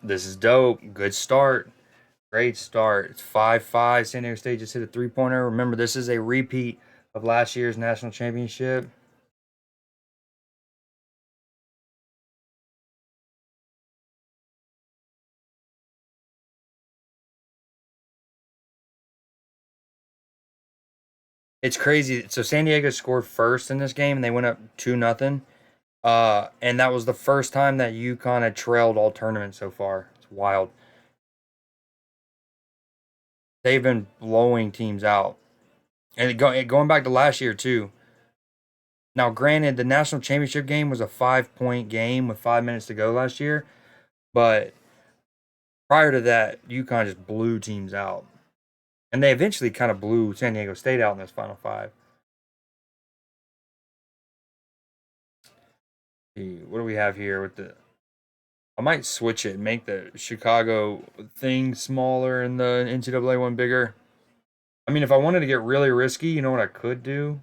This is dope. Good start. Great start. It's 5-5. San Diego State just hit a three-pointer. Remember, this is a repeat of last year's national championship. It's crazy. So San Diego scored first in this game, and they went up 2-0. And that was the first time that UConn had trailed all tournaments so far. It's wild. They've been blowing teams out, and going back to last year too. Now, granted, the national championship game was a 5-point game with 5 minutes to go last year, but prior to that, UConn just blew teams out, and they eventually kind of blew San Diego State out in this Final Five. What do we have here with the? I might switch it, and make the Chicago thing smaller and the NCAA one bigger. I mean, if I wanted to get really risky, you know what I could do?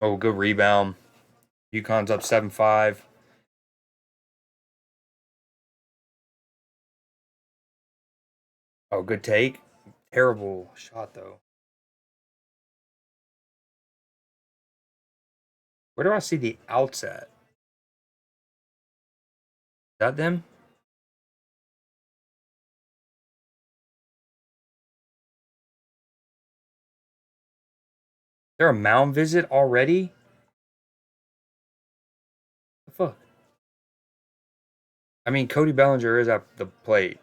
Oh, good rebound. UConn's up 7-5. Oh, good take. Terrible shot though. Where do I see the outs at? Is that them? They're a mound visit already? The fuck? I mean, Cody Bellinger is at the plate.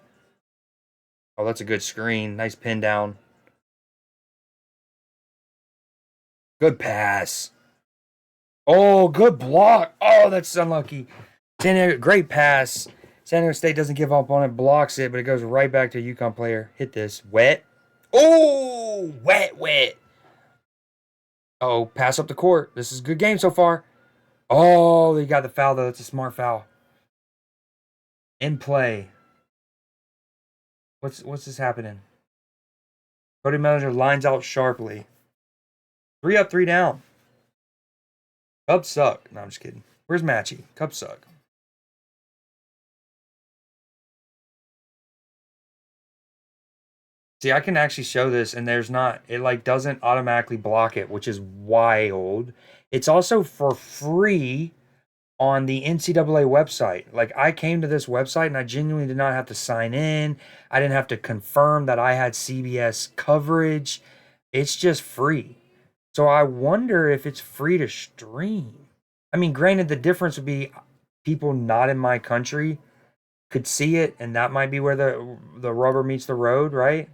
Oh, that's a good screen. Nice pin down. Good pass. Oh, good block. Oh, that's unlucky. San Diego, great pass. San Diego State doesn't give up on it, blocks it, but it goes right back to a UConn player. Hit this. Wet. Oh, wet, wet. Oh, pass up the court. This is a good game so far. Oh, they got the foul, though. That's a smart foul. In play. What's this happening? Cody Bellinger lines out sharply. 3 up, 3 down. Cubs suck. No, I'm just kidding. Where's Matchy? Cubs suck. See, I can actually show this, and there's not, it like doesn't automatically block it, which is wild. It's also for free on the NCAA website. Like, I came to this website and I genuinely did not have to sign in. I didn't have to confirm that I had CBS coverage. It's just free. So I wonder if it's free to stream. I mean, granted, the difference would be people not in my country could see it, and that might be where the rubber meets the road, right?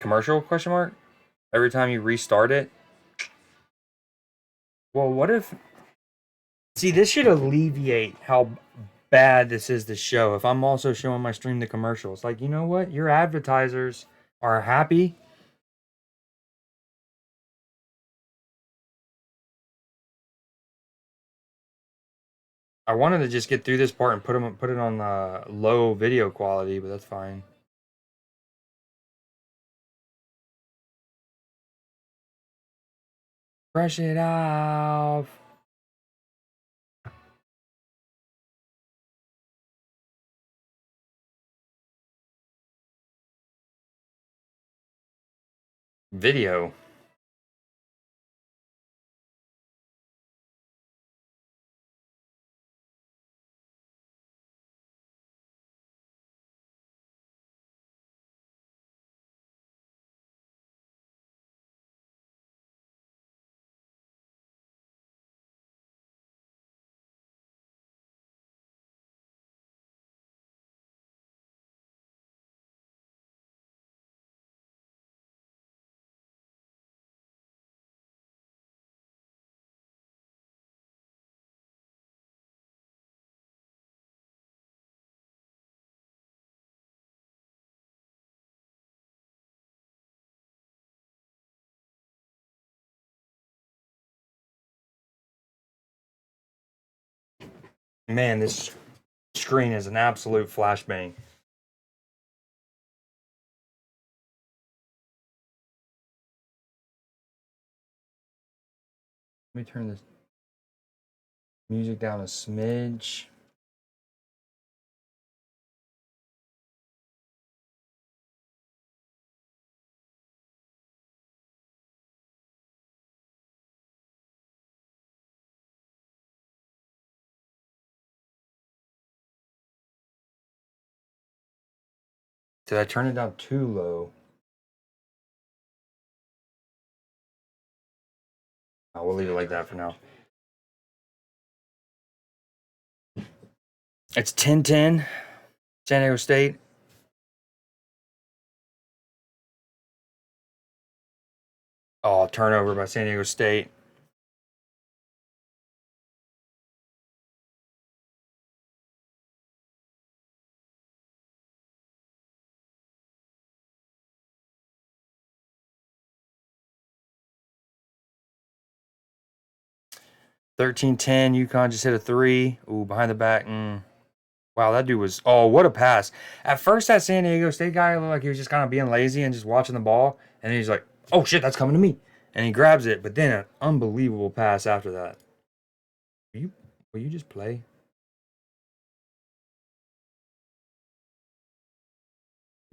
Commercial question mark? Every time you restart it? Well, what if see, this should alleviate how bad this is to show if I'm also showing my stream the commercials. Like, you know what? Your advertisers are happy. I wanted to just get through this part and put it on low video quality, but that's fine. Brush it off. Video. Man, this screen is an absolute flashbang. Let me turn this music down a smidge. Did I turn it down too low? Oh, we'll leave it like that for now. It's 10-10, San Diego State. Oh, turnover by San Diego State. $13-10. UConn just hit a three. Ooh, behind the back. Wow, that dude was. Oh, what a pass! At first, that San Diego State guy looked like he was just kind of being lazy and just watching the ball, and then he's like, "Oh shit, that's coming to me," and he grabs it. But then an unbelievable pass after that. Will you just play?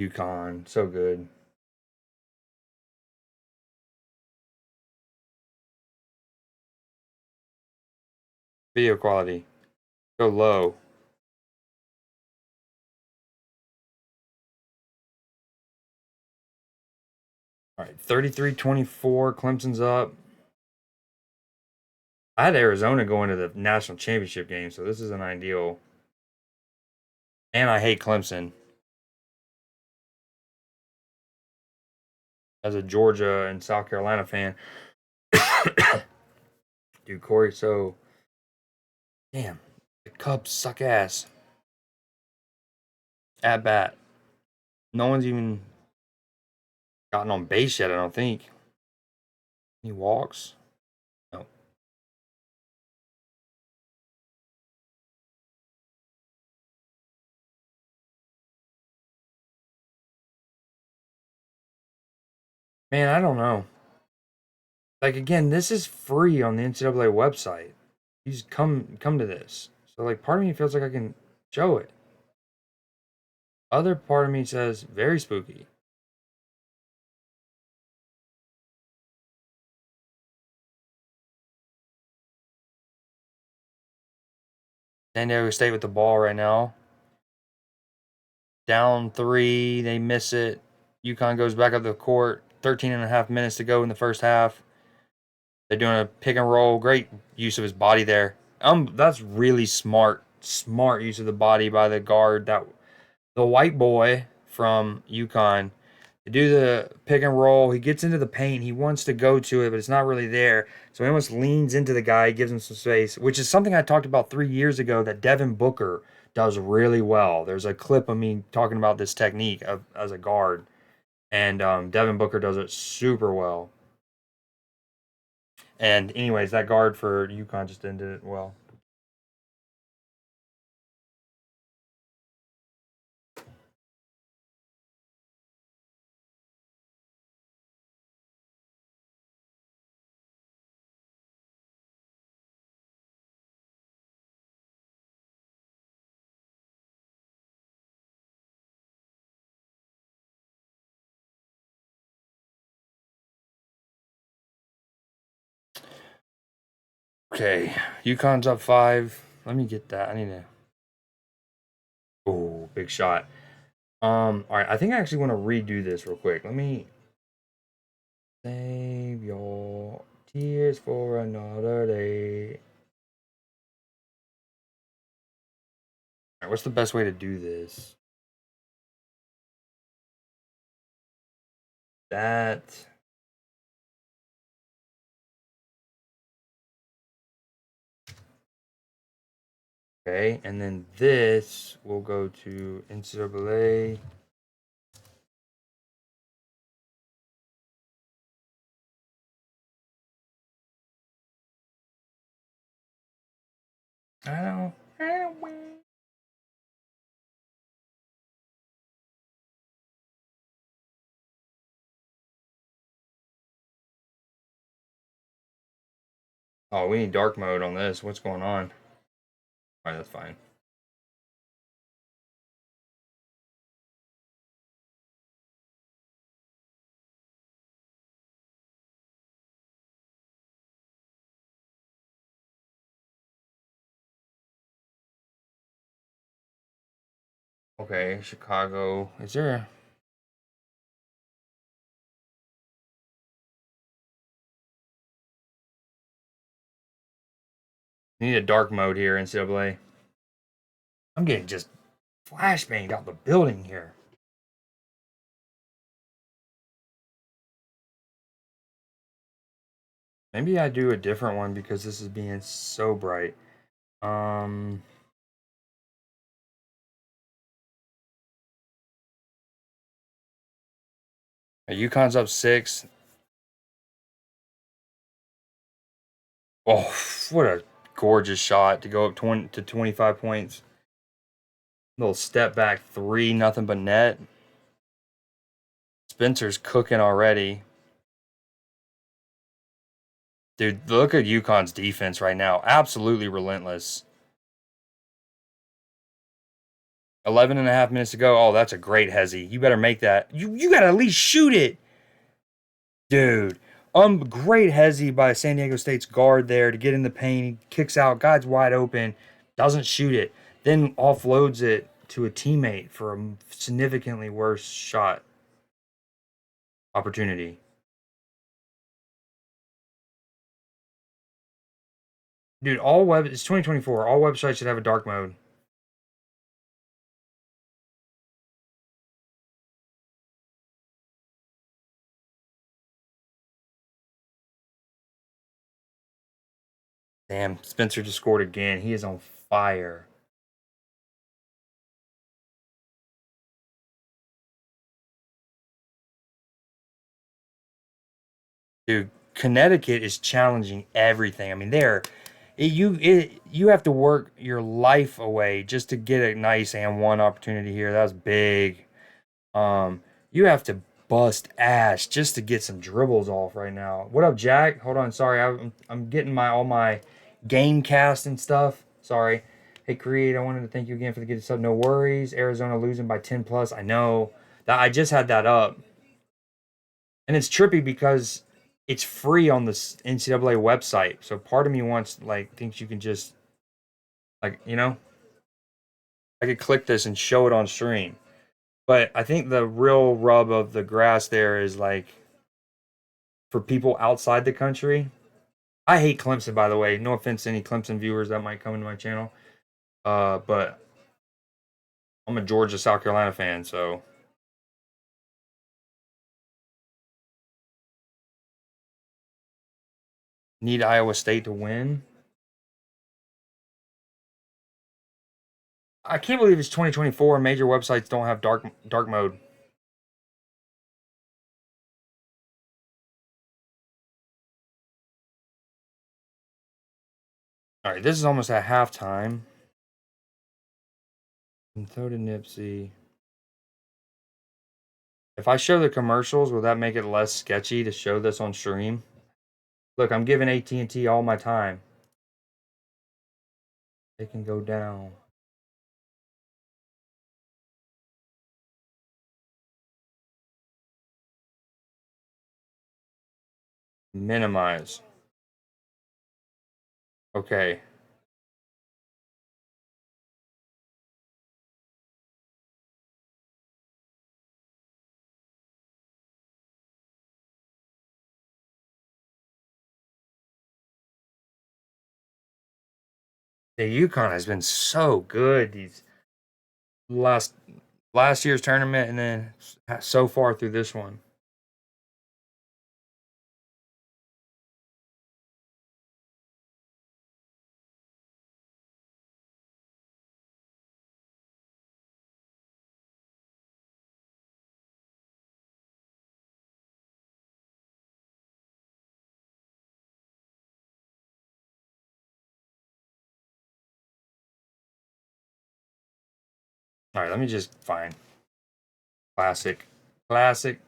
UConn, so good. Video quality, so low. All right, 33-24. Clemson's up. I had Arizona going to the national championship game, so this isn't ideal. And I hate Clemson as a Georgia and South Carolina fan. Dude, Corey, so damn, the Cubs suck ass. At bat. No one's even gotten on base yet, I don't think. He walks. No. Man, I don't know. Like again, this is free on the NCAA website. You just come to this. So like part of me feels like I can show it. Other part of me says very spooky. San Diego State with the ball right now. Down three, they miss it. UConn goes back up the court. 13 and a half minutes to go in the first half. They're doing a pick and roll. Great use of his body there. That's really smart. Smart use of the body by the guard. That the white boy from UConn to do the pick and roll. He gets into the paint. He wants to go to it, but it's not really there. So he almost leans into the guy, gives him some space, which is something I talked about 3 years ago that Devin Booker does really well. There's a clip of me talking about this technique as a guard, and Devin Booker does it super well. And anyways, that guard for UConn just ended it well. Okay, UConn's up five. Let me get that. I need to. Oh, big shot. All right. I think I actually want to redo this real quick. Let me save your tears for another day. All right, what's the best way to do this? That. Okay, and then this will go to NCAA. I don't Oh, we need dark mode on this. What's going on? All right, that's fine. Okay, Chicago. Is there? We need a dark mode here, NCAA. I'm getting just flashbanged out the building here. Maybe I do a different one because this is being so bright. Um, UConn's up 6. Oh, what a gorgeous shot to go up 20 to 25 points. Little step back 3, nothing but net. Spencer's cooking already. Dude, look at UConn's defense right now. Absolutely relentless. 11 and a half minutes to go. Oh, that's a great hezzy. You better make that. You got to at least shoot it. Dude. Great hezzy by San Diego State's guard there to get in the paint. He kicks out. Guy's wide open. Doesn't shoot it. Then offloads it to a teammate for a significantly worse shot opportunity. Dude, it's 2024. All websites should have a dark mode. Damn, Spencer just scored again. He is on fire. Dude, Connecticut is challenging everything. I mean, you have to work your life away just to get a nice and one opportunity here. That's big. You have to bust ass just to get some dribbles off right now. What up, Jack? Hold on, sorry, I'm getting my all my game cast and stuff. Sorry. Hey, Creed, I wanted to thank you again for the good stuff. No worries. Arizona losing by 10 plus. I know that I just had that up, and it's trippy because it's free on the NCAA website. So part of me wants thinks you can just I could click this and show it on stream. But I think the real rub of the grass there is for people outside the country. I hate Clemson, by the way. No offense to any Clemson viewers that might come into my channel. But I'm a Georgia, South Carolina fan, so need Iowa State to win. I can't believe it's 2024 and major websites don't have dark mode. All right, this is almost at halftime. And so did Nipsey. If I show the commercials, will that make it less sketchy to show this on stream? Look, I'm giving AT&T all my time. They can go down. Minimize. Okay. The Yukon has been so good these last last year's tournament and then so far through this one. All right, let me just find classic. Classic.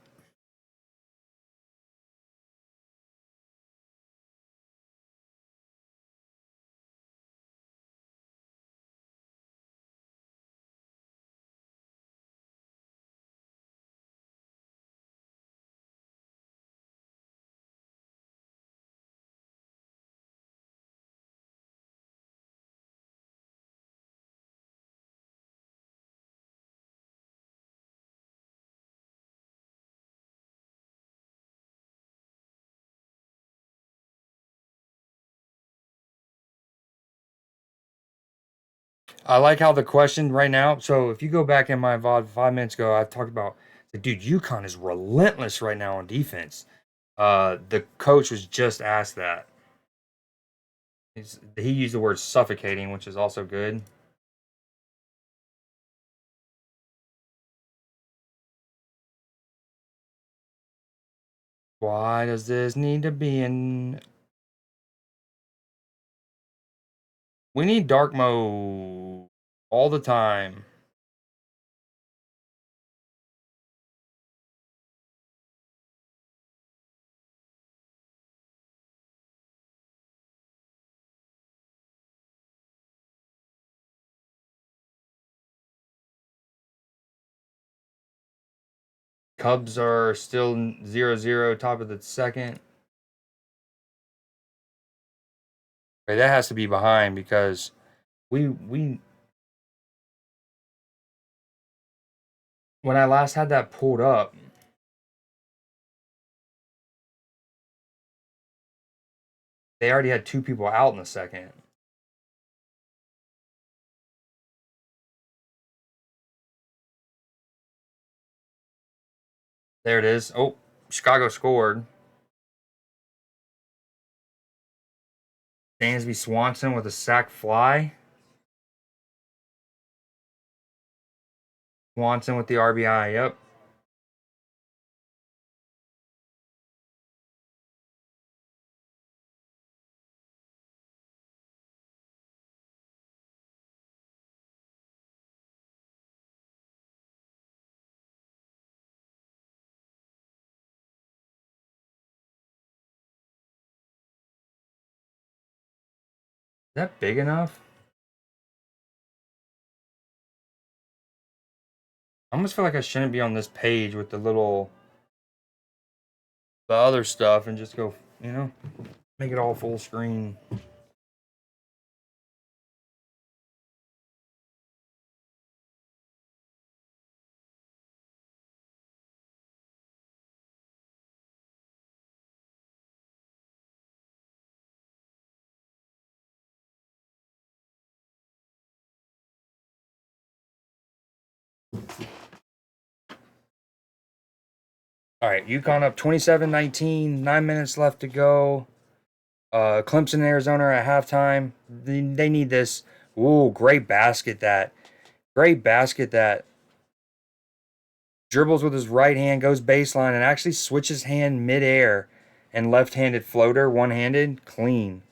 I like how the question right now. So if you go back in my VOD 5 minutes ago, I talked about, like, dude, UConn is relentless right now on defense. The coach was just asked that. He used the word suffocating, which is also good. Why does this need to be in? We need dark mode all the time. Cubs are still 0-0, top of the second. Okay, that has to be behind because we when I last had that pulled up, they already had two people out in the second. There it is. Oh, Chicago scored. Dansby Swanson with a sac fly. Swanson with the RBI. Yep. Is that big enough? I almost feel like I shouldn't be on this page with the other stuff and just go, make it all full screen. All right, UConn up 27-19, 9 minutes left to go. Clemson and Arizona are at halftime. They need this. Ooh, great basket that dribbles with his right hand, goes baseline, and actually switches hand midair and left-handed floater, one-handed, clean.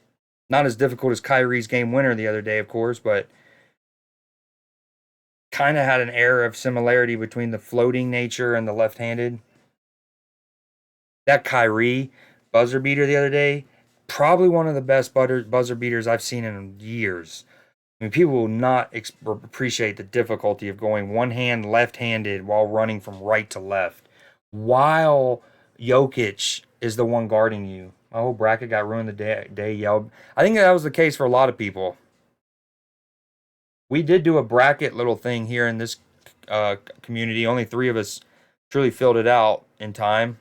Not as difficult as Kyrie's game winner the other day, of course, but kind of had an air of similarity between the floating nature and the left-handed. That Kyrie buzzer beater the other day, probably one of the best buzzer beaters I've seen in years. I mean, people will not appreciate the difficulty of going one hand left-handed while running from right to left, while Jokic is the one guarding you. My whole bracket got ruined the day yelled. I think that was the case for a lot of people. We did do a bracket little thing here in this community. Only three of us truly filled it out in time.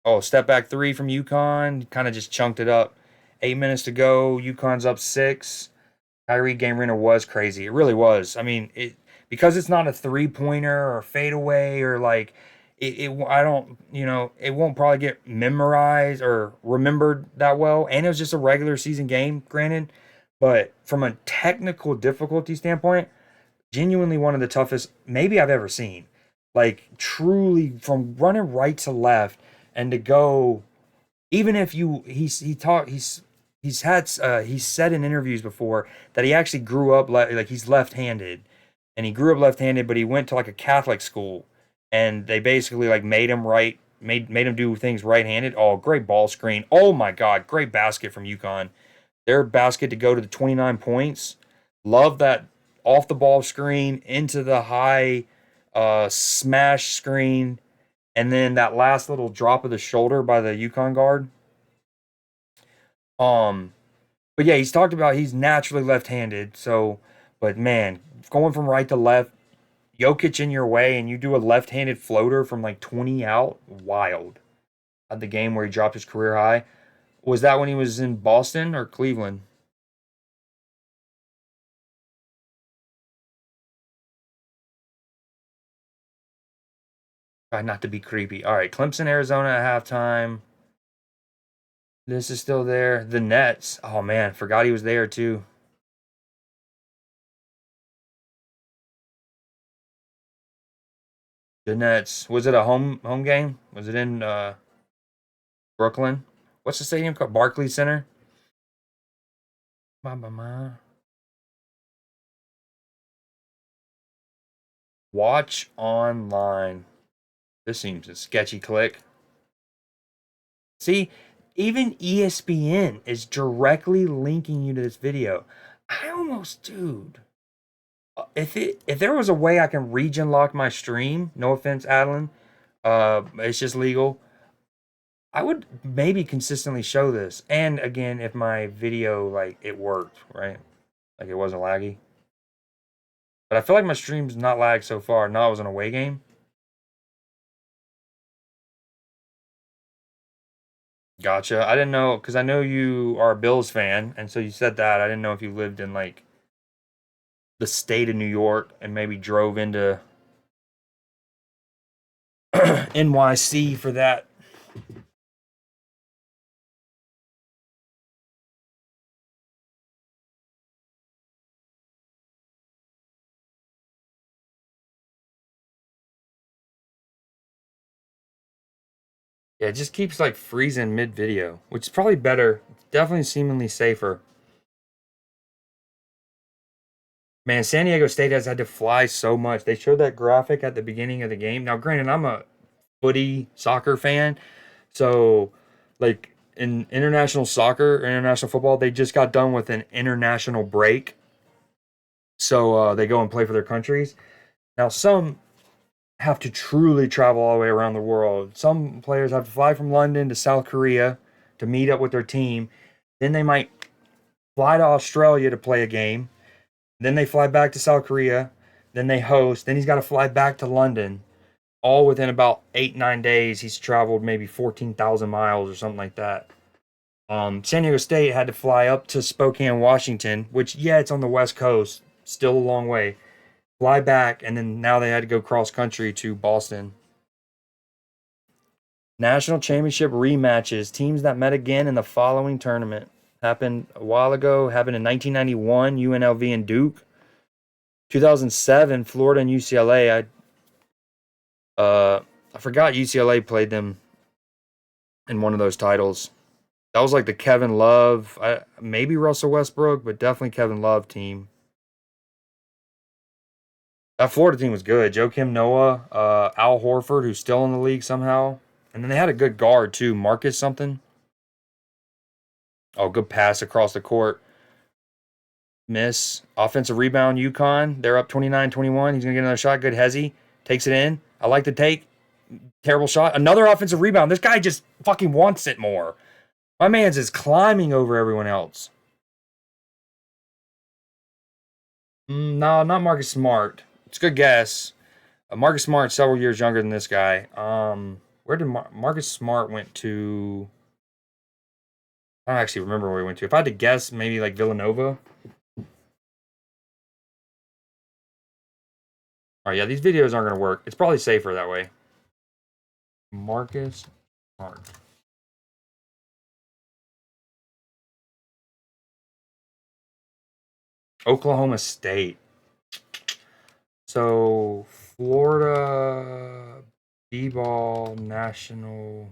Oh, step back three from UConn. Kind of just chunked it up. 8 minutes to go. UConn's up six. Kyrie game winner was crazy. It really was. I mean, it because it's not a 3 pointer or fadeaway or like I don't, it won't probably get memorized or remembered that well. And it was just a regular season game, granted. But from a technical difficulty standpoint, genuinely one of the toughest maybe I've ever seen. Like truly from running right to left and to go, even if he's said in interviews before that he actually grew up like he's left-handed, and he grew up left-handed, but he went to like a Catholic school, and they basically like made him do things right-handed. Oh, great ball screen! Oh my God, great basket from UConn. Their basket to go to the 29 points. Love that off the ball screen into the high smash screen, and then that last little drop of the shoulder by the UConn guard. Um, but yeah, he's talked about he's naturally left-handed. So, but man, going from right to left, Jokic in your way, and you do a left-handed floater from like 20 out, wild. At the game where he dropped his career high, was that when he was in Boston or Cleveland? Try not to be creepy. All right, Clemson, Arizona at halftime. This is still there. The Nets. Oh man, forgot he was there too. The Nets. Was it a home game? Was it in Brooklyn? What's the stadium called? Barclays Center. Ba, ba, ba. Watch online. This seems a sketchy click. See, even ESPN is directly linking you to this video. I almost, dude. If there was a way I can region lock my stream, no offense, Adeline, it's just legal. I would maybe consistently show this. And again, if my video like it worked, right? Like it wasn't laggy. But I feel like my stream's not lagged so far. No, it was an away game. Gotcha. I didn't know because I know you are a Bills fan, and so you said that. I didn't know if you lived in like the state of New York and maybe drove into NYC for that. Yeah, it just keeps like freezing mid video, which is probably better. It's definitely seemingly safer. Man, San Diego State has had to fly so much. They showed that graphic at the beginning of the game. Now, granted, I'm a footy soccer fan, so like in international soccer, international football, they just got done with an international break. So they go and play for their countries. Now, some have to truly travel all the way around the world. Some players have to fly from London to South Korea to meet up with their team. Then they might fly to Australia to play a game. Then they fly back to South Korea. Then they host. Then he's got to fly back to London. All within about 8-9 days. He's traveled maybe 14,000 miles or something like that. San Diego State had to fly up to Spokane, Washington, which, yeah, it's on the West Coast. Still a long way. Fly back, and then now they had to go cross country to Boston. National championship rematches. Teams that met again in the following tournament. Happened a while ago. Happened in 1991, UNLV and Duke. 2007, Florida and UCLA. I forgot UCLA played them in one of those titles. That was like the Kevin Love, maybe Russell Westbrook, but definitely Kevin Love team. That Florida team was good. Joakim Noah, Al Horford, who's still in the league somehow. And then they had a good guard too, Marcus something. Oh, good pass across the court. Miss. Offensive rebound, UConn. They're up 29-21. He's going to get another shot. Good Hezzy. Takes it in. I like the take. Terrible shot. Another offensive rebound. This guy just fucking wants it more. My man's is climbing over everyone else. No, not Marcus Smart. It's a good guess. Marcus Smart several years younger than this guy. Where did Marcus Smart went to? I don't actually remember where he went to. If I had to guess, maybe like Villanova. All right, yeah, these videos aren't going to work. It's probably safer that way. Marcus Smart. Oklahoma State. So, Florida B-ball national.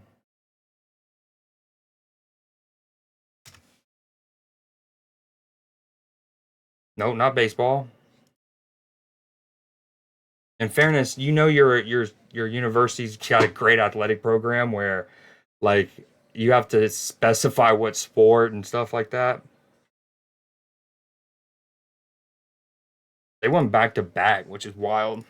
No, not baseball. In fairness, you know your university's got a great athletic program where like you have to specify what sport and stuff like that. They went back to back, which is wild.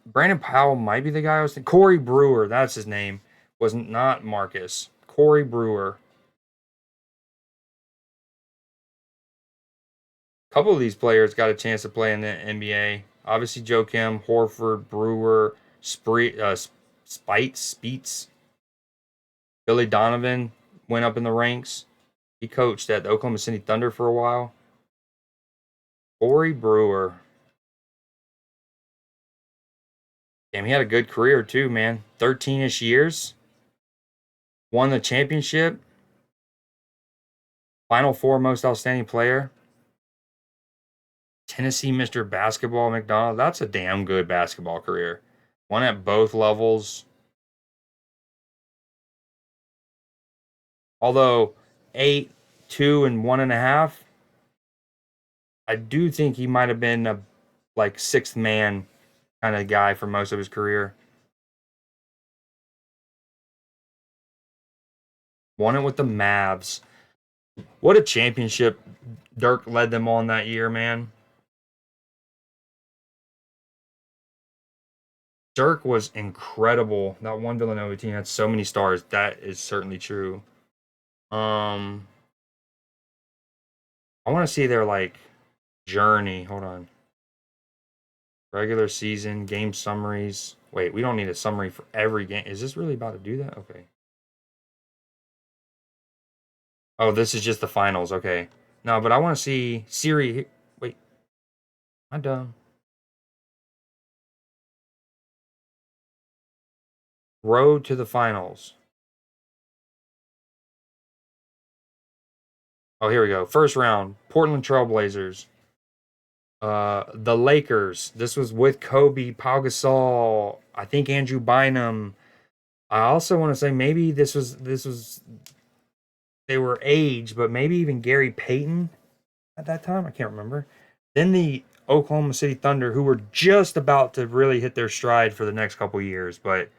Brandon Powell might be the guy I was thinking. Corey Brewer, that's his name. Was not Marcus. Corey Brewer. A couple of these players got a chance to play in the NBA. Obviously, Joe Kim, Horford, Brewer, Speets, Billy Donovan went up in the ranks. He coached at the Oklahoma City Thunder for a while. Corey Brewer. Damn, he had a good career too, man. 13-ish years. Won the championship. Final Four most outstanding player. Tennessee Mr. Basketball McDonald. That's a damn good basketball career. Won at both levels. Although 8, 2, and 1.5, I do think he might have been a like sixth man kind of guy for most of his career. Won it with the Mavs. What a championship Dirk led them on that year, man. Dirk was incredible. That one Villanova team had so many stars. That is certainly true. Um, I want to see their like journey. Hold on. Regular season game summaries. Wait, we don't need a summary for every game. Is this really about to do that? Okay. Oh, this is just the finals. Okay. No, but I want to see Siri. Wait, I'm done. Road to the finals. Oh, here we go. First round. Portland Trailblazers. The Lakers. This was with Kobe, Pau Gasol. I think Andrew Bynum. I also want to say maybe this was they were aged, but maybe even Gary Payton at that time. I can't remember. Then the Oklahoma City Thunder, who were just about to really hit their stride for the next couple years, but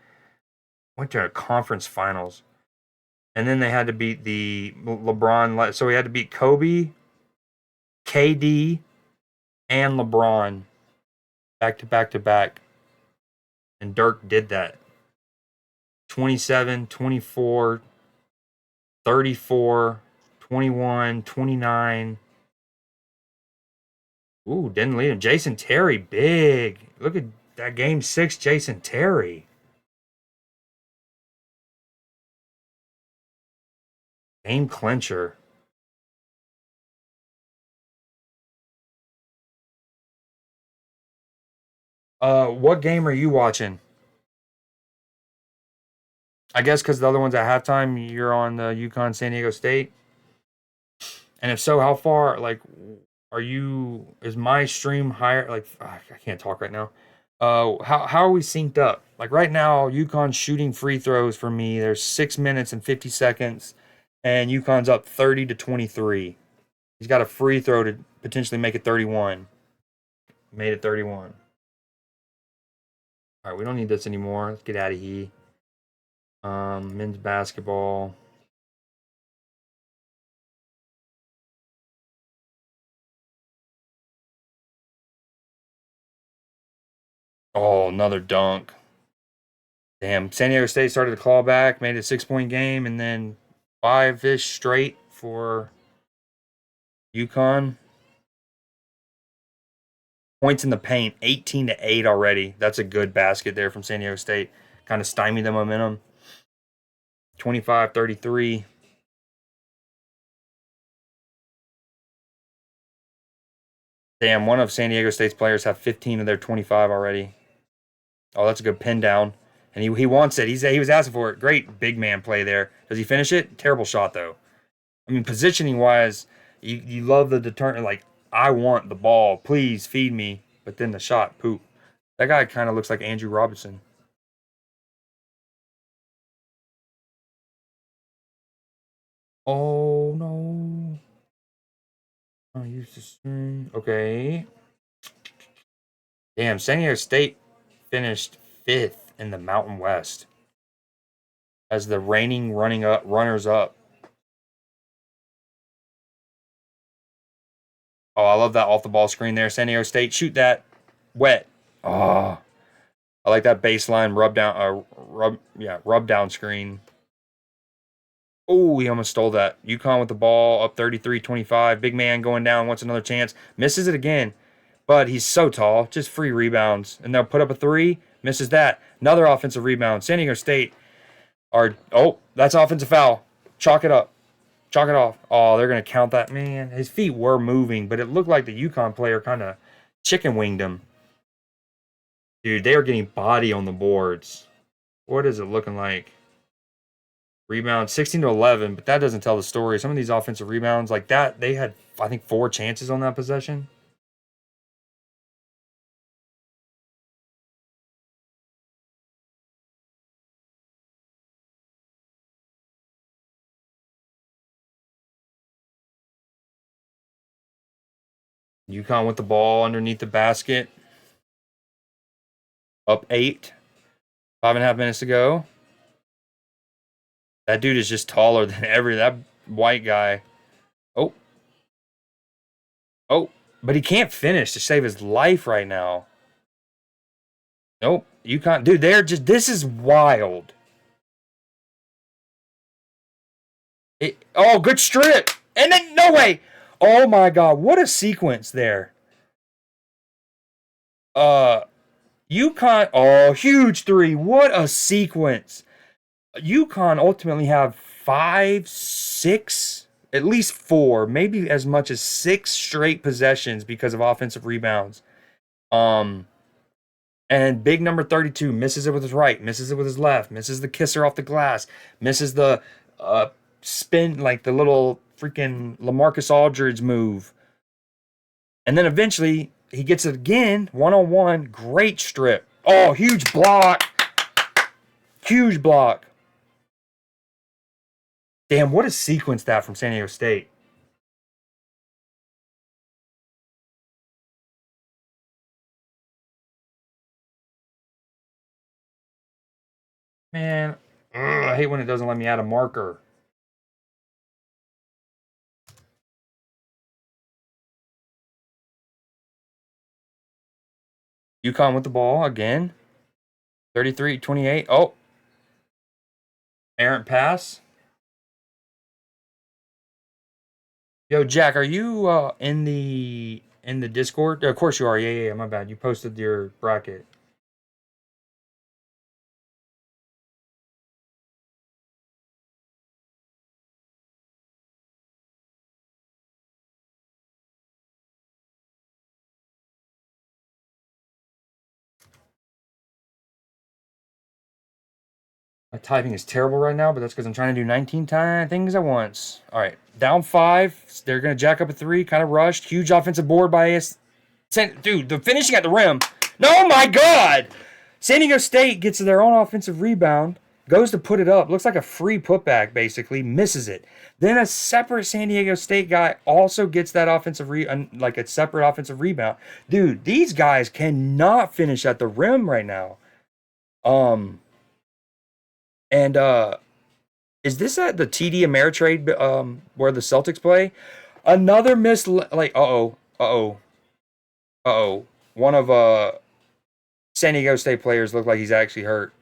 went to a conference finals. And then they had to beat the LeBron. So we had to beat Kobe, KD, and LeBron back to back to back. And Dirk did that. 27, 24, 34, 21, 29. Ooh, didn't lead him. Jason Terry, big. Look at that game 6, Jason Terry. Game clincher. What game are you watching? I guess because the other one's at halftime, you're on the UConn San Diego State. And if so, how far? Like, are you? Is my stream higher? Like, I can't talk right now. How are we synced up? Like right now, UConn's shooting free throws for me. There's 6 minutes and 50 seconds, and UConn's up 30-23. He's got a free throw to potentially make it 31. Made it 31. All right, we don't need this anymore. Let's get out of here. Men's basketball. Oh, another dunk. Damn, San Diego State started to claw back, made it a 6 point game, and then five-ish straight for UConn. Points in the paint, 18-8 already. That's a good basket there from San Diego State. Kind of stymied the momentum. 25-33. Damn, one of San Diego State's players have 15 of their 25 already. Oh, that's a good pin down. And he wants it. He was asking for it. Great big man play there. Does he finish it? Terrible shot, though. I mean, positioning wise, you love the deterrent. Like, I want the ball. Please feed me. But then the shot, poop. That guy kind of looks like Andrew Robinson. Oh, no. I used to swing. Okay. Damn, San Diego State finished fifth in the Mountain West as the reigning running up runners up. Oh, I love that off the ball screen there. San Diego State, shoot that wet. Oh, I like that baseline rub down screen. Oh, he almost stole that. UConn with the ball up 33-25. Big man going down, wants another chance. Misses it again, but he's so tall. Just free rebounds. And they'll put up a three. Misses that. Another offensive rebound. San Diego State that's offensive foul. Chalk it up. Chalk it off. Oh, they're going to count that. Man, his feet were moving, but it looked like the UConn player kind of chicken winged him. Dude, they are getting body on the boards. What is it looking like? Rebound 16 to 11, but that doesn't tell the story. Some of these offensive rebounds like that, they had I think 4 chances on that possession. UConn with the ball underneath the basket. Up 8. 5.5 minutes to go. That dude is just taller than that white guy. Oh, oh, but he can't finish to save his life right now. Nope, UConn, dude, they're just this is wild. Oh, good strip, and then no way. Oh my god, what a sequence there. Uh, UConn. Oh, huge three. What a sequence. UConn ultimately have 5, 6, at least 4, maybe as much as 6 straight possessions because of offensive rebounds. Um, and big number 32 misses it with his right, misses it with his left, misses the kisser off the glass, misses the uh spin like the little freaking LaMarcus Aldridge move. And then eventually he gets it again, 1-on-1, great strip. Oh, huge block. Huge block. Damn, what a sequence that from San Diego State. Man, I hate when it doesn't let me add a marker. UConn with the ball again. 33-28. Oh, errant pass. Yo, Jack, are you in the Discord? Of course you are. Yeah, yeah, yeah, my bad. You posted your bracket. My typing is terrible right now, but that's because I'm trying to do 19 things at once. All right, down 5. They're gonna jack up a 3. Kind of rushed. Huge offensive board by us. Dude, the finishing at the rim. No, my God! San Diego State gets their own offensive rebound, goes to put it up. Looks like a free putback, basically. Misses it. Then a separate San Diego State guy also gets that like a separate offensive rebound. Dude, these guys cannot finish at the rim right now. Um, and is this at the TD Ameritrade where the Celtics play? Another miss. Like, uh oh. One of San Diego State players looked like he's actually hurt.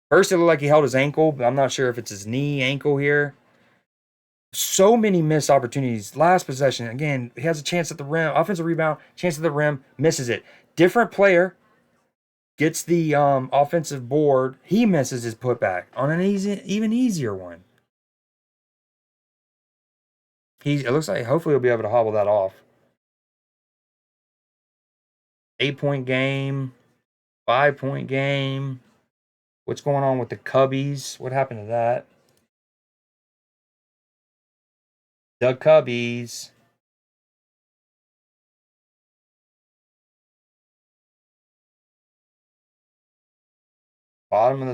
First, it looked like he held his ankle, but I'm not sure if it's his knee, ankle here. So many missed opportunities. Last possession, again, he has a chance at the rim, offensive rebound, chance at the rim, misses it. Different player gets the offensive board. He misses his putback on an even easier one. It looks like hopefully he'll be able to hobble that off. 8-point game, 5-point game. What's going on with the Cubbies? What happened to that? The Cubbies.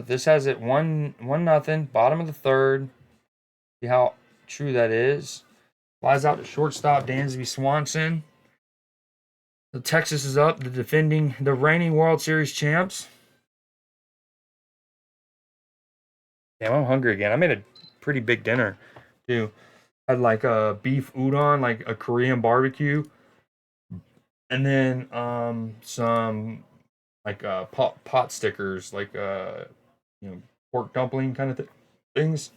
This has it 1-0. Bottom of the third. See how true that is. Flies out to shortstop Dansby Swanson. The Texas is up, the reigning World Series champs. Damn, I'm hungry again. I made a pretty big dinner too. Had like a beef udon, like a Korean barbecue, and then some like pot stickers, like pork dumpling kind of things.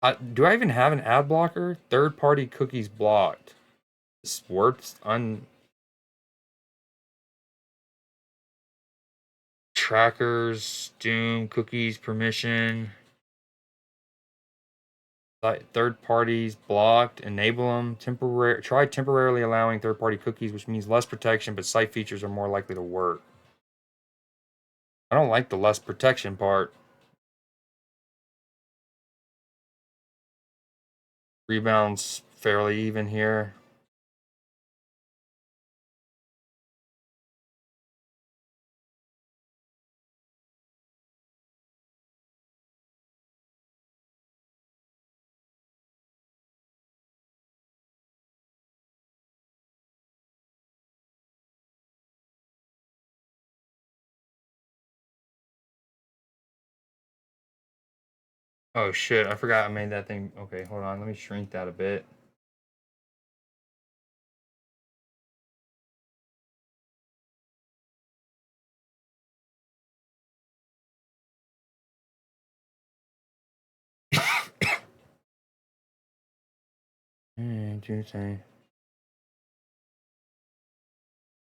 Do I even have an ad blocker? Third-party cookies blocked. It's worth un trackers, Doom, cookies, permission. Third parties blocked. Enable them. Try temporarily allowing third-party cookies, which means less protection, but site features are more likely to work. I don't like the less protection part. Rebounds fairly even here. Oh shit, I forgot I made that thing. Okay, hold on. Let me shrink that a bit. Tuesday.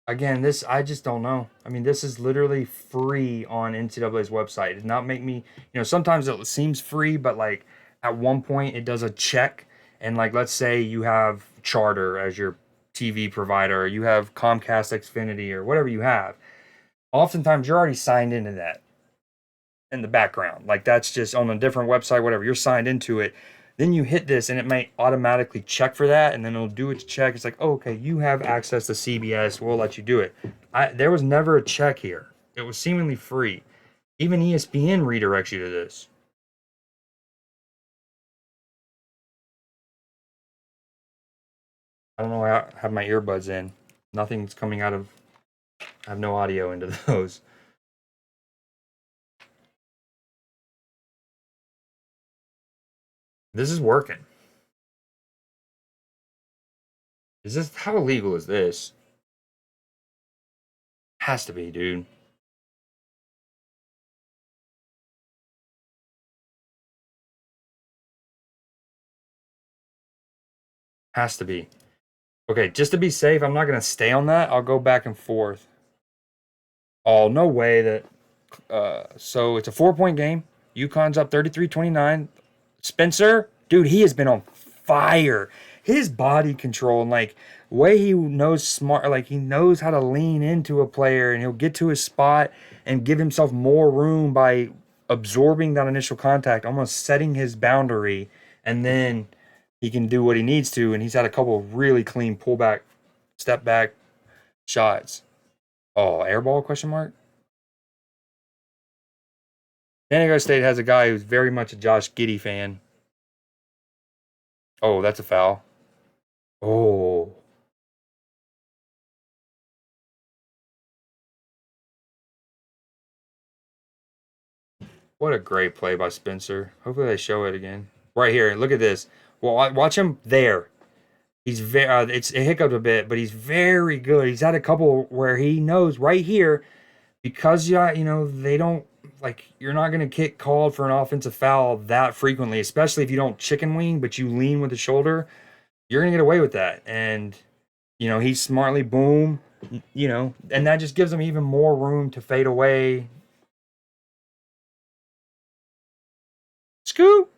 Again, this I just don't know. I mean, this is literally free on NCAA's website. It does not make me, sometimes it seems free, but like at one point it does a check, and like let's say you have Charter as your TV provider, or you have Comcast Xfinity or whatever you have. Oftentimes you're already signed into that in the background. Like that's just on a different website, whatever. You're signed into it. Then you hit this and it might automatically check for that, and then it'll do its check. It's like, oh, okay, you have access to CBS. We'll let you do it. There was never a check here. It was seemingly free. Even ESPN redirects you to this. I don't know. I have my earbuds in. Nothing's coming out of. I have no audio into those. This is working. Is this how illegal is this? Has to be, dude. Has to be. Okay, just to be safe, I'm not gonna stay on that. I'll go back and forth. Oh, no way that so it's a 4 point game. UConn's up 33-29. Spencer, dude, he has been on fire. His body control and like way he knows smart, like he knows how to lean into a player and he'll get to his spot and give himself more room by absorbing that initial contact, almost setting his boundary, and then he can do what he needs to. And he's had a couple of really clean pullback, step back shots. Oh, airball question mark? San Diego State has a guy who's very much a Josh Giddey fan. Oh, that's a foul. Oh, what a great play by Spencer. Hopefully they show it again. Right here, look at this. Well, watch him there. He's very. It hiccuped a bit, but he's very good. He's had a couple where he knows right here because they don't like you're not gonna get called for an offensive foul that frequently, especially if you don't chicken wing, but you lean with the shoulder. You're gonna get away with that, and he smartly boom, and that just gives him even more room to fade away. Scoop.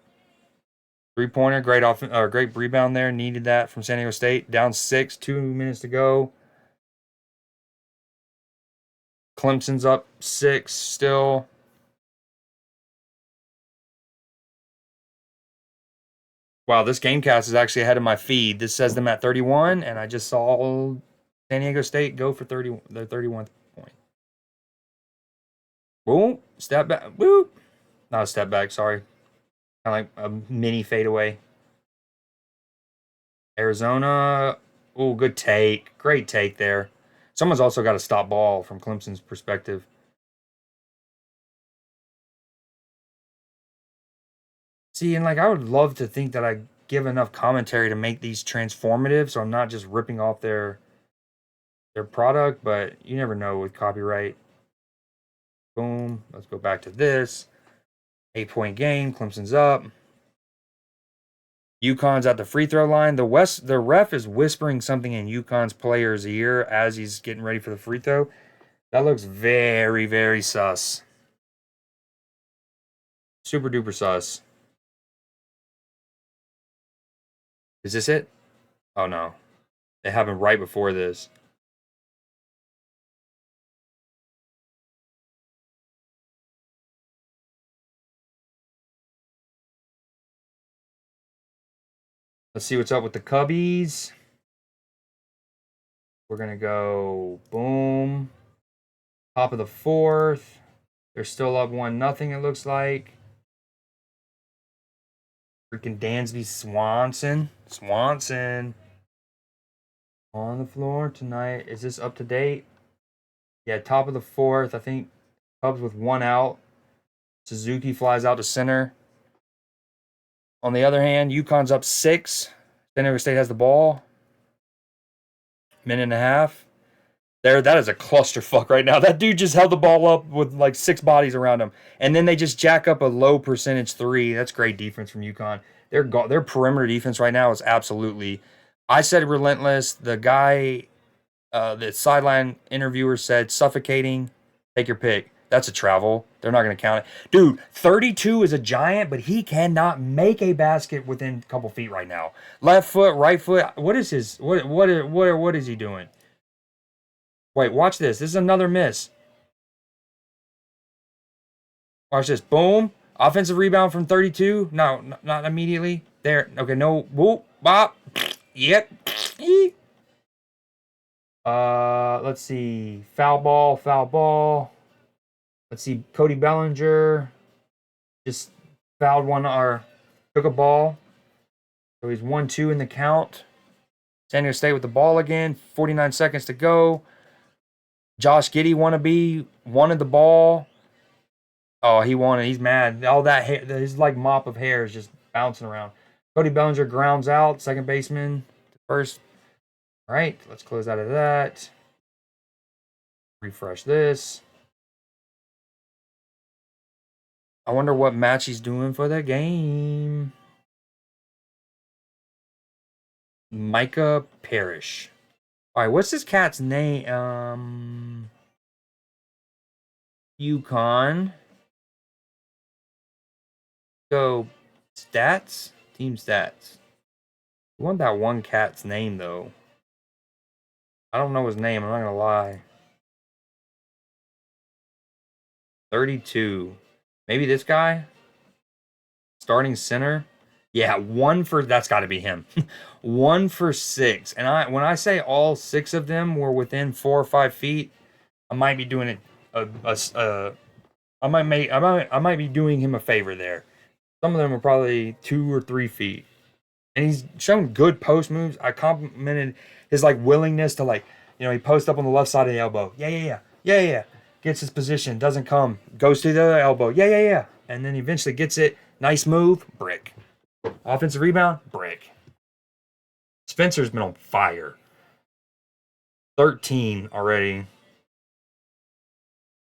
3 pointer, great rebound there. Needed that from San Diego State. Down 6, 2 minutes to go. Clemson's up 6 still. Wow, this GameCast is actually ahead of my feed. This says them at 31, and I just saw San Diego State go for 30, their 31st point. Boom, step back. Woo. Not a step back, sorry. Kind of like a mini fadeaway. Arizona. Oh, good take. Great take there. Someone's also got a stop ball from Clemson's perspective. See, and like I would love to think that I give enough commentary to make these transformative, so I'm not just ripping off their product, but you never know with copyright. Boom. Let's go back to this. 8 point game. Clemson's up. UConn's at the free throw line. The ref is whispering something in UConn's player's ear as he's getting ready for the free throw. That looks very, very sus. Super duper sus. Is this it? Oh no. It happened right before this. Let's see what's up with the Cubbies. We're going to go boom. Top of the fourth. They're still up 1-0, it looks like. Freaking Dansby Swanson. On the floor tonight. Is this up to date? Yeah, top of the fourth. I think Cubs with 1 out. Suzuki flies out to center. On the other hand, UConn's up 6. San Diego State has the ball. Minute and a half. That is a clusterfuck right now. That dude just held the ball up with like 6 bodies around him. And then they just jack up a low percentage 3. That's great defense from UConn. Their perimeter defense right now is absolutely, I said relentless. The guy, the sideline interviewer said suffocating. Take your pick. That's a travel. They're not going to count it. Dude, 32 is a giant, but he cannot make a basket within a couple feet right now. Left foot, right foot. What is he doing? Wait, watch this. This is another miss. Watch this. Boom. Offensive rebound from 32. No, not immediately. There. Okay, no. Whoop. Bop. Yep. Let's see. Foul ball. Let's see. Cody Bellinger just fouled one or took a ball. So he's 1-2 in the count. San Diego State with the ball again. 49 seconds to go. Josh Giddey wanted the ball. Oh, he wanted. He's mad. All that hair, his like mop of hair is just bouncing around. Cody Bellinger grounds out. Second baseman. First. All right, let's close out of that. Refresh this. I wonder what match he's doing for the game. Micah Parrish. All right, what's this cat's name? UConn. Go stats. Team stats. I want that one cat's name though. I don't know his name. I'm not gonna lie. 32. Maybe this guy. Starting center. Yeah, that's got to be him. 1 for 6. And when I say all 6 of them were within 4 or 5 feet, I might be doing it. I might be doing him a favor there. Some of them are probably 2 or 3 feet, and he's shown good post moves. I complimented his like willingness to he posts up on the left side of the elbow. Yeah. Gets his position, doesn't come, goes to the other elbow. Yeah. And then eventually gets it. Nice move, brick. Offensive rebound, brick. Spencer's been on fire. 13 already.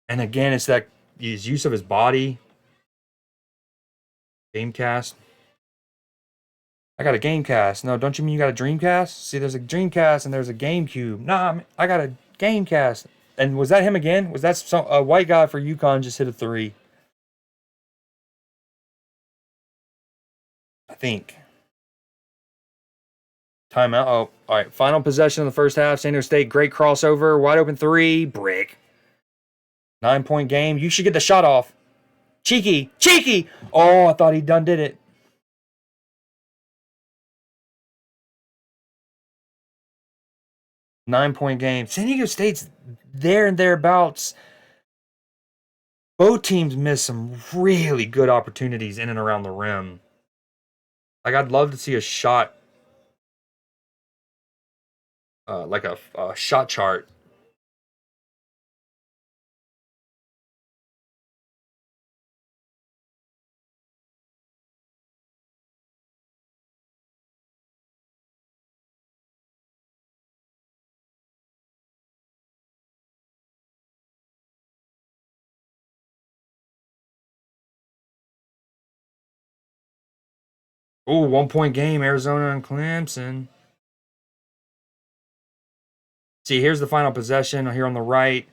And again, it's that his use of his body. Gamecast. I got a Gamecast. No, don't you mean you got a Dreamcast? See, there's a Dreamcast and there's a GameCube. Nah, I got a Gamecast. And was that him again? Was that a white guy for UConn just hit a 3? I think. Timeout. Oh, all right. Final possession of the first half. San Diego State, great crossover. Wide open 3. Brick. 9-point game. You should get the shot off. Cheeky. Oh, I thought he done did it. 9-point game. San Diego State's there and thereabouts. Both teams missed some really good opportunities in and around the rim. Like, I'd love to see a shot, like a shot chart. Oh, 1 point game, Arizona and Clemson. See, here's the final possession here on the right.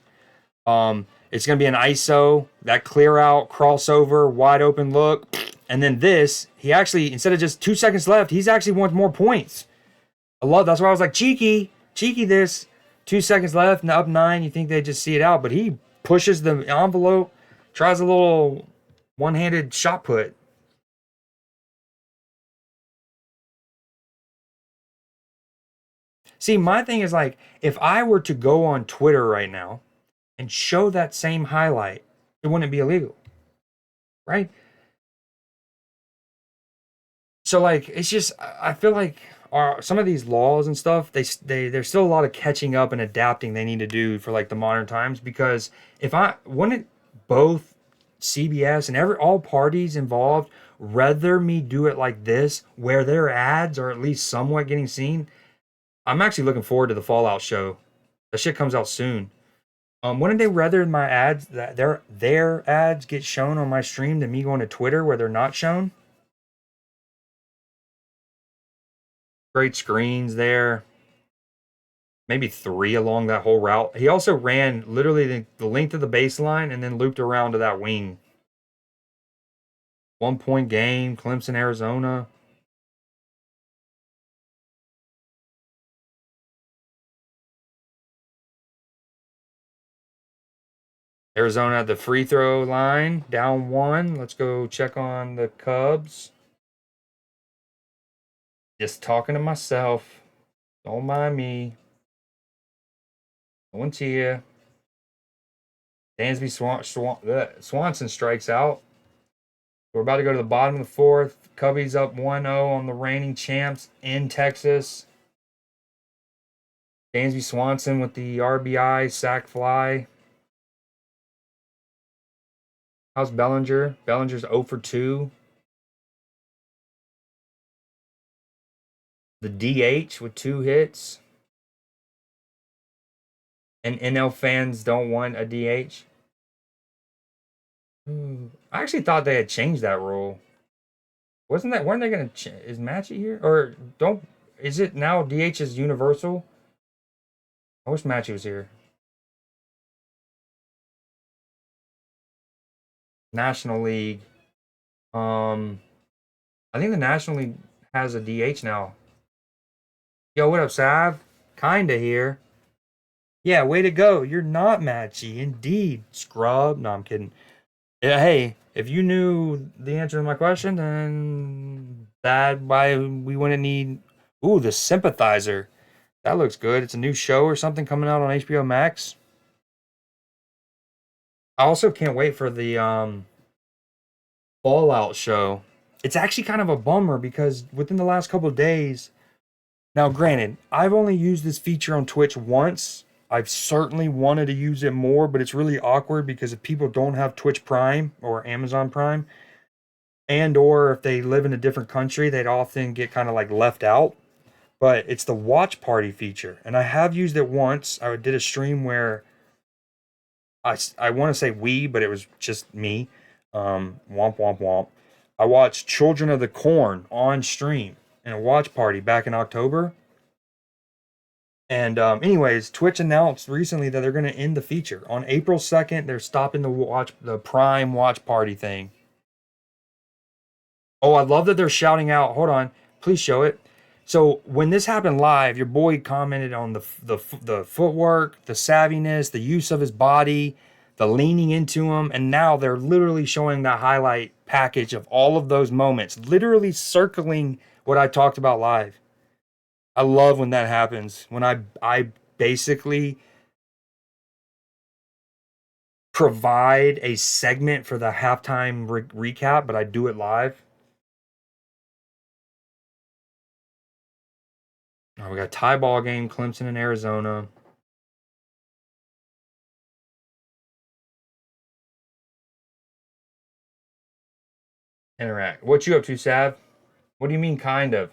It's going to be an ISO, that clear out, crossover, wide open look. And then this, he actually, instead of just 2 seconds left, he's actually wants more points. I love that's why I was like, cheeky this. 2 seconds left and up nine, you think they just see it out, but he pushes the envelope, tries a little one-handed shot put. See, my thing is like, if I were to go on Twitter right now and show that same highlight, it wouldn't be illegal, right? So like it's just I feel like some of these laws and stuff there's still a lot of catching up and adapting they need to do for like the modern times because if I wouldn't both CBS and all parties involved rather me do it like this where their ads are at least somewhat getting seen. I'm actually looking forward to the Fallout show. That shit comes out soon. Wouldn't they rather my ads that their ads get shown on my stream than me going to Twitter where they're not shown? Great screens there. Maybe three along that whole route. He also ran literally the length of the baseline and then looped around to that wing. 1 point game, Clemson, Arizona. Arizona at the free throw line, down one. Let's go check on the Cubs. Just talking to myself. Don't mind me. No one's here. Dansby Swanson strikes out. We're about to go to the bottom of the fourth. Cubbies up 1-0 on the reigning champs in Texas. Dansby Swanson with the RBI sac fly. How's Bellinger? Bellinger's 0 for 2. The DH with 2 hits. And NL fans don't want a DH. I actually thought they had changed that rule. Wasn't that? Weren't they going to? Is Matchy here or don't? Is it now DH is universal? I wish Matchy was here. National League. Um, I think the National League has a DH now. Yo, what up, Sav? Kinda here. Yeah, way to go. You're not Matchy, indeed. Scrub. No, I'm kidding. Yeah, hey, if you knew the answer to my question, then that why we wouldn't need. Ooh, the Sympathizer. That looks good. It's a new show or something coming out on HBO Max. I also can't wait for the Fallout show. It's actually kind of a bummer because within the last couple of days, now granted, I've only used this feature on Twitch once. I've certainly wanted to use it more, but it's really awkward because if people don't have Twitch Prime or Amazon Prime, and or if they live in a different country, they'd often get kind of like left out. But it's the watch party feature, and I have used it once. I did a stream where I want to say we, but it was just me. Womp womp womp. I watched Children of the Corn on stream in a watch party back in October. And anyways, Twitch announced recently that they're going to end the feature on April 2nd. They're stopping the Prime watch party thing. Oh, I love that they're shouting out. Hold on, please show it. So when this happened live, your boy commented on the footwork, the savviness, the use of his body, the leaning into him, and now they're literally showing that highlight package of all of those moments, literally circling what I talked about live. I love when that happens. When I basically provide a segment for the halftime recap, but I do it live. Oh, we got a tie ball game, Clemson and Arizona. Interact. What you up to, Sav? What do you mean, kind of?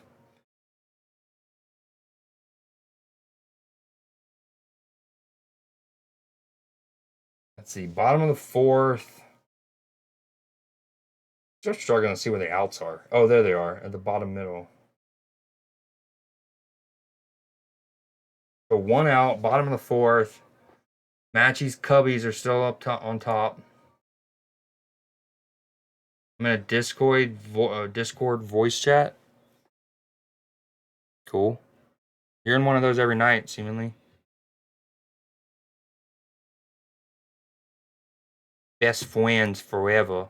Let's see. Bottom of the fourth. Just struggling to see where the outs are. Oh, there they are at the bottom middle. So one out, bottom of the fourth. Matchy's Cubbies are still up top on top. I'm in a Discord voice chat. Cool. You're in one of those every night, seemingly. Best friends forever.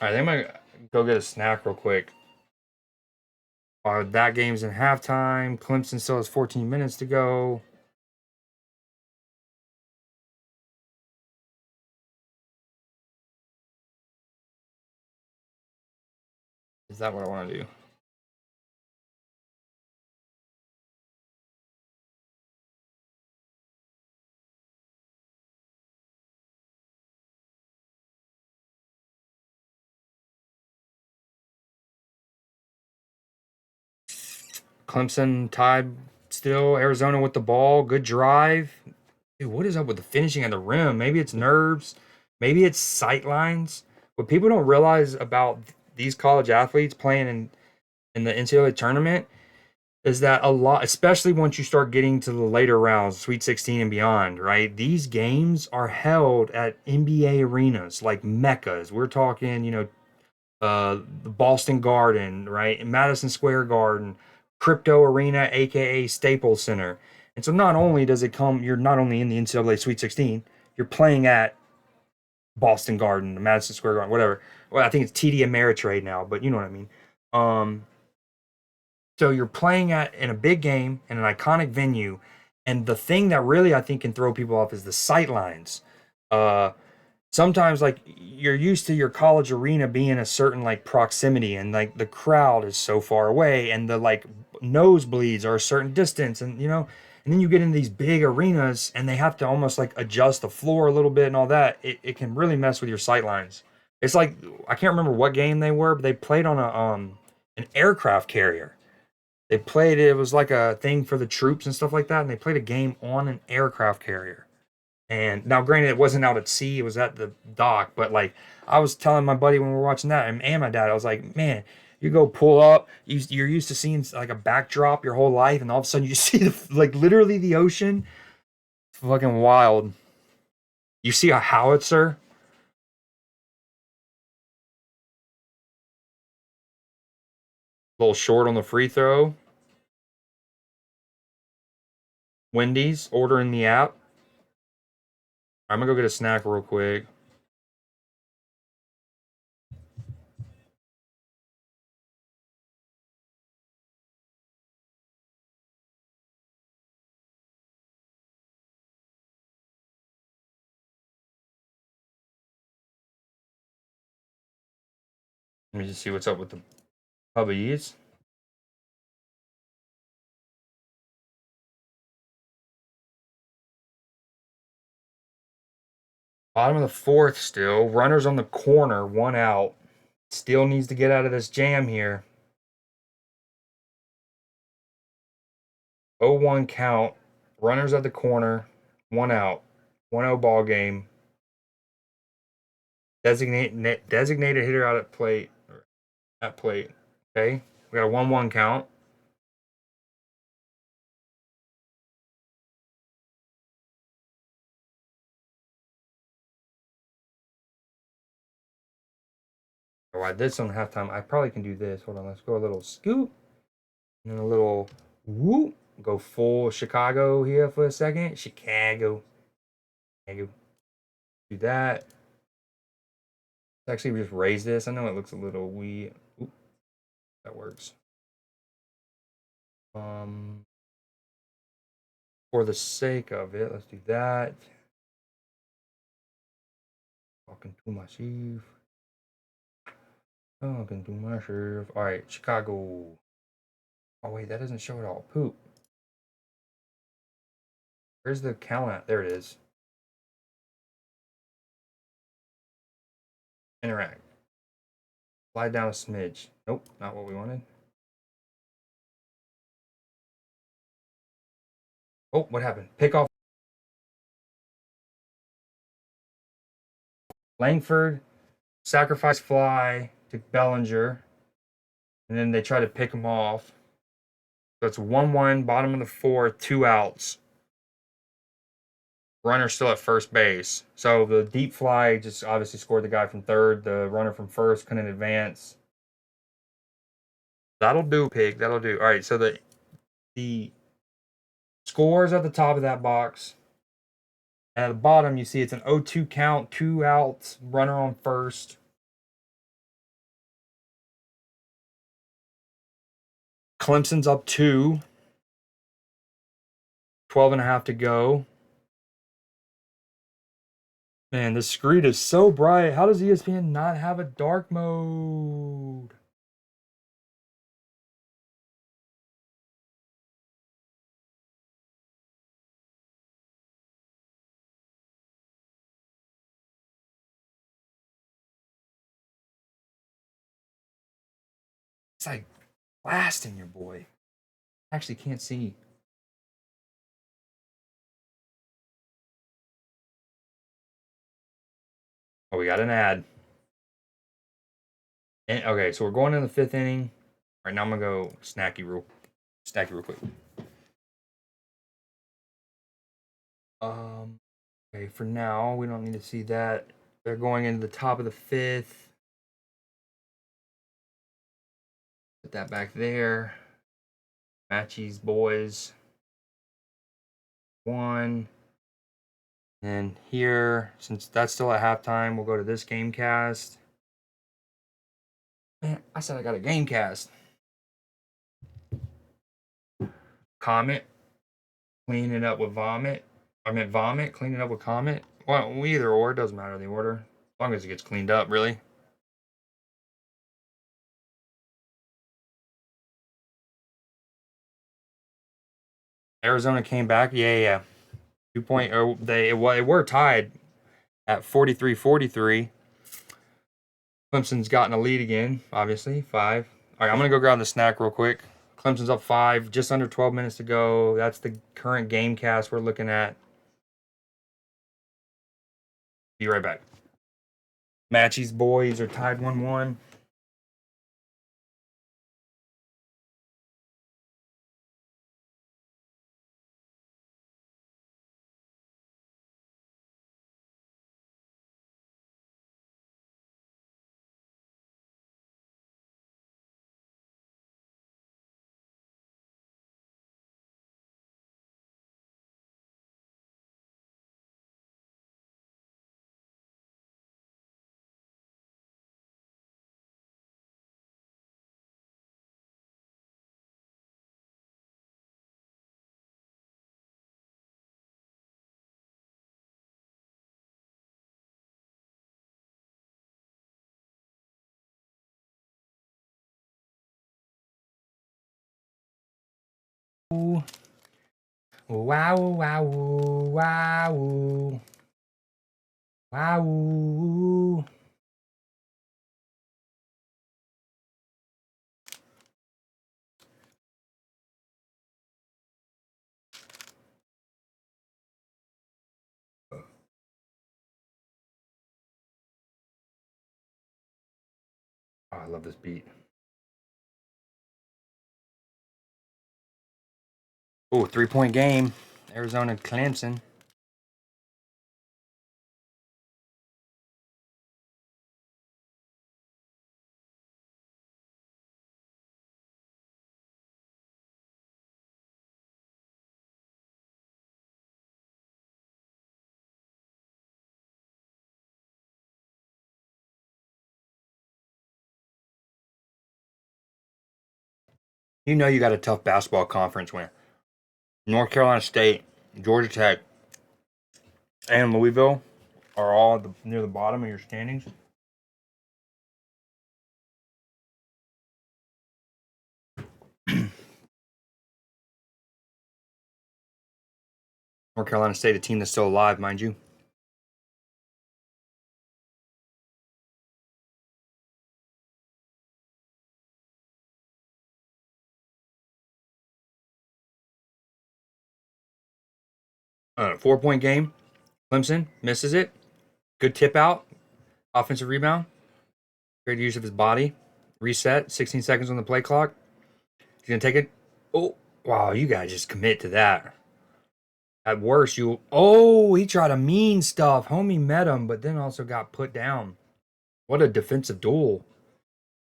All right, they might go get a snack real quick. That game's in halftime. Clemson still has 14 minutes to go. Is that what I want to do? Clemson tied still. Arizona with the ball. Good drive. Dude, what is up with the finishing at the rim? Maybe it's nerves. Maybe it's sight lines. What people don't realize about these college athletes playing in the NCAA tournament is that a lot, especially once you start getting to the later rounds, Sweet 16 and beyond, right? These games are held at NBA arenas, like meccas. We're talking, the Boston Garden, right? Madison Square Garden, Crypto Arena, aka Staples Center. And so not only does it come, you're not only in the NCAA Sweet 16, you're playing at Boston Garden, Madison Square Garden, whatever. Well, I think it's TD Ameritrade now, but you know what I mean. Um, so you're playing at in a big game in an iconic venue, and the thing that really I think can throw people off is the sight lines. Uh, Sometimes like you're used to your college arena being a certain like proximity, and like the crowd is so far away, and the like nosebleeds are a certain distance, and then you get into these big arenas, and they have to almost like adjust the floor a little bit and all that. It can really mess with your sight lines. It's like I can't remember what game they were, but they played on a an aircraft carrier. They played it was like a thing for the troops and stuff like that, and they played a game on an aircraft carrier. And now, granted, it wasn't out at sea; it was at the dock. But like, I was telling my buddy when we were watching that, and my dad, I was like, "Man, you go pull up. You're used to seeing like a backdrop your whole life, and all of a sudden you see like literally the ocean. It's fucking wild. You see a howitzer, a little short on the free throw. Wendy's ordering the app. I'm gonna go get a snack real quick. Let me just see what's up with the hubbies. Bottom of the fourth still. Runners on the corner, one out. Still needs to get out of this jam here. 0-1 count. Runners at the corner, one out. 1-0 ball game. Designated hitter out at plate. At plate. Okay. We got a 1-1 count. Oh, I did some halftime. I probably can do this. Hold on. Let's go a little scoop. And then a little whoop. Go full Chicago here for a second. Chicago. Do that. Let's actually just raise this. I know it looks a little wee. Oop, that works. Um, for the sake of it, let's do that. Talking to myself. Talking to myself. All right, Chicago. Oh wait, that doesn't show it all. Poop. Where's the count at? There it is. Interact. Slide down a smidge. Nope, not what we wanted. Oh, what happened? Pick off. Langford, sacrifice fly to Bellinger, and then they try to pick him off. So it's 1-1, bottom of the fourth, 2 outs. Runner still at first base. So the deep fly just obviously scored the guy from third. The runner from first couldn't advance. That'll do, pig. That'll do. All right, so the scores at the top of that box. And at the bottom, you see it's an 0-2 count, 2 outs, runner on first. Clemson's up 2. 12 and a half to go. Man, the screen is so bright. How does ESPN not have a dark mode? It's like blasting your boy. Actually can't see. Oh, we got an ad. And, okay, so we're going in the 5th inning. All right, now I'm gonna go snacky real quick. Okay, for now we don't need to see that. They're going into the top of the 5th. Put that back there. Matchy's boys. 1. And here, since that's still at halftime, we'll go to this game cast. Man, I said I got a game cast. Comet, clean it up with vomit. I meant vomit, clean it up with comet. Well, either or, it doesn't matter the order. As long as it gets cleaned up, really. Arizona came back. Yeah. 2-point, or they were tied at 43-43. Clemson's gotten a lead again, obviously, 5. All right, I'm going to go grab the snack real quick. Clemson's up 5, just under 12 minutes to go. That's the current game cast we're looking at. Be right back. Matchy's boys are tied 1-1. Wow, wow, wow, wow. Oh, I love this beat. Oh, 3-point game. Arizona Clemson. You know you got a tough basketball conference win. North Carolina State, Georgia Tech, and Louisville are all at near the bottom of your standings. North Carolina State, a team that's still alive, mind you. A 4-point game. Clemson misses it. Good tip out. Offensive rebound. Great use of his body. Reset. 16 seconds on the play clock. He's going to take it. Oh, wow. You guys just commit to that. At worst, you. Oh, he tried to mean stuff. Homie met him, but then also got put down. What a defensive duel.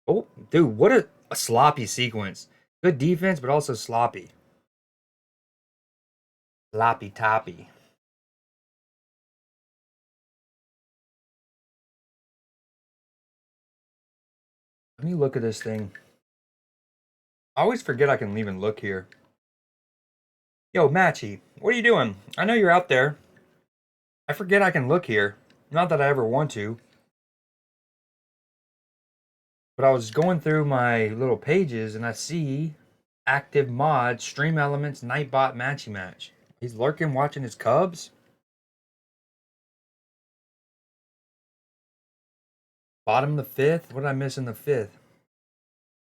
Oh, dude, what a sloppy sequence. Good defense, but also sloppy. Sloppy toppy. Let me look at this thing. I always forget I can even look here. Yo, Matchy, what are you doing? I know you're out there. I forget I can look here. Not that I ever want to. But I was going through my little pages and I see active mod, stream elements, Nightbot, Matchy Match. He's lurking watching his Cubs. Bottom of the 5th? What did I miss in the 5th?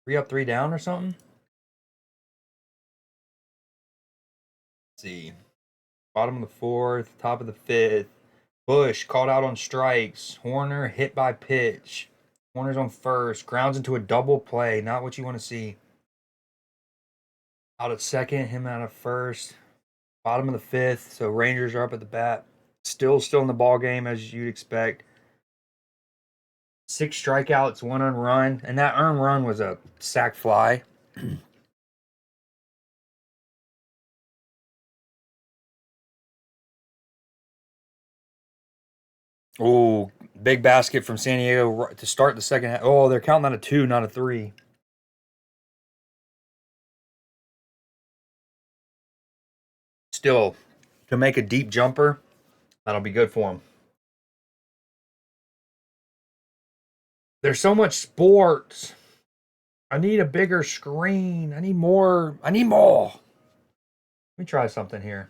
3 up, 3 down or something? Let's see. Bottom of the 4th, top of the 5th. Bush called out on strikes. Horner hit by pitch. Horner's on first. Grounds into a double play. Not what you want to see. Out at second, him out of first. Bottom of the 5th, so Rangers are up at the bat. Still in the ball game as you'd expect. 6 strikeouts, 1 earned run, and that earned run was a sac fly. Oh, big basket from San Diego to start the second half. Oh, they're counting on a 2, not a 3. Still, to make a deep jumper, that'll be good for him. There's so much sports. I need a bigger screen. I need more. Let me try something here.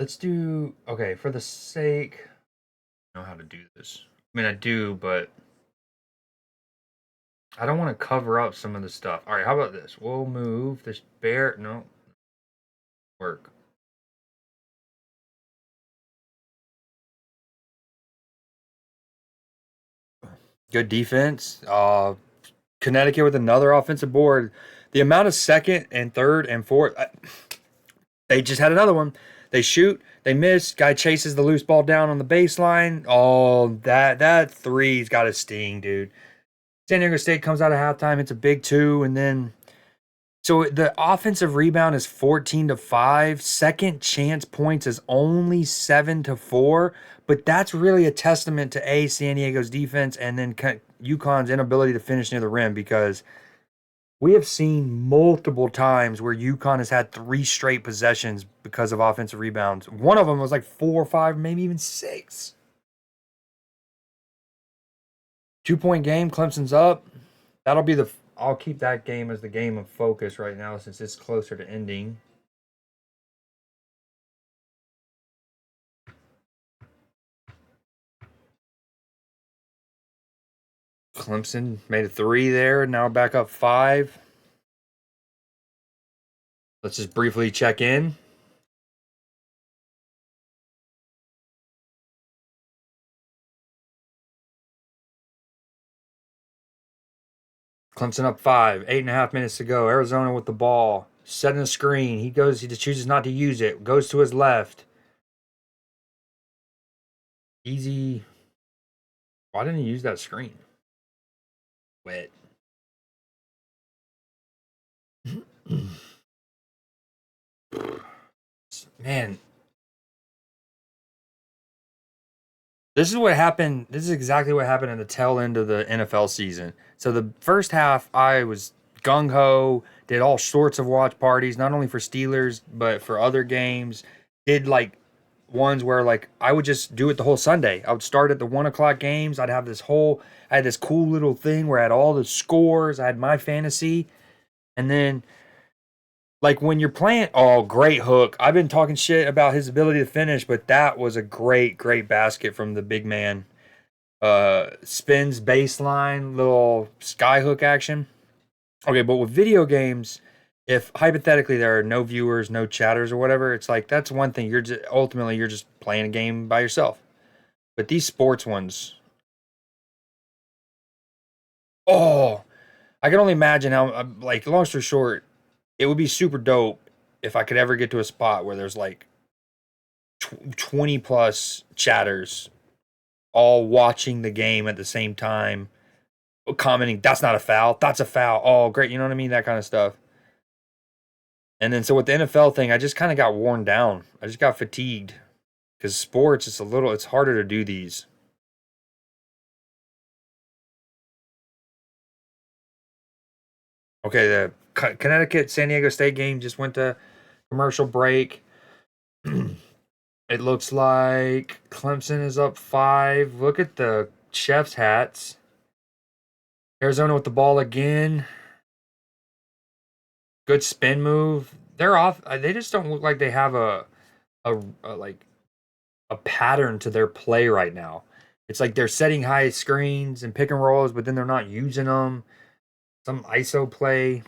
Let's do, okay, for the sake, I know how to do this. I mean, I do, but I don't want to cover up some of the stuff. All right, how about this? We'll move this bear. No. Work. Good defense. Connecticut with another offensive board. The amount of second and third and fourth, they just had another one. They shoot, they miss. Guy chases the loose ball down on the baseline. Oh, that three's got to sting, dude. San Diego State comes out of halftime. It's a big 2, and then so the offensive rebound is 14-5. Second chance points is only 7-4. But that's really a testament to San Diego's defense and then UConn's inability to finish near the rim, because we have seen multiple times where UConn has had 3 straight possessions because of offensive rebounds. One of them was like 4 or 5, maybe even 6. 2-point game, Clemson's up. That'll be I'll keep that game as the game of focus right now since it's closer to ending. Clemson made a 3 there. Now back up 5. Let's just briefly check in. Clemson up 5. 8.5 minutes to go. Arizona with the ball. Setting a screen. He just chooses not to use it. Goes to his left. Easy. Why didn't he use that screen? Wet. Man. This is what happened. This is exactly what happened in the tail end of the NFL season. So the first half, I was gung-ho, did all sorts of watch parties, not only for Steelers, but for other games. did like ones where like I would just do it the whole Sunday. I would start at the 1 o'clock games. I had this cool little thing where I had all the scores. I had my fantasy, and then like when you're playing, oh, great hook. I've been talking shit about his ability to finish, but that was a great basket from the big man. Spins baseline, little sky hook action. Okay, but with video games, if hypothetically there are no viewers, no chatters or whatever, it's like that's one thing. You're just playing a game by yourself. But these sports ones, oh, I can only imagine how like long story short, it would be super dope if I could ever get to a spot where there's like 20 plus chatters all watching the game at the same time, commenting, that's not a foul, that's a foul. Oh, great, you know what I mean? That kind of stuff. And then so with the NFL thing, I just kind of got worn down. I just got fatigued because sports, it's harder to do these. Okay, the Connecticut San Diego State game just went to commercial break. It looks like Clemson is up 5. Look at the chef's hats. Arizona with the ball again. Good spin move. They're off. They just don't look like they have a like a pattern to their play right now. It's like they're setting high screens and pick and rolls, but then they're not using them. Some ISO play.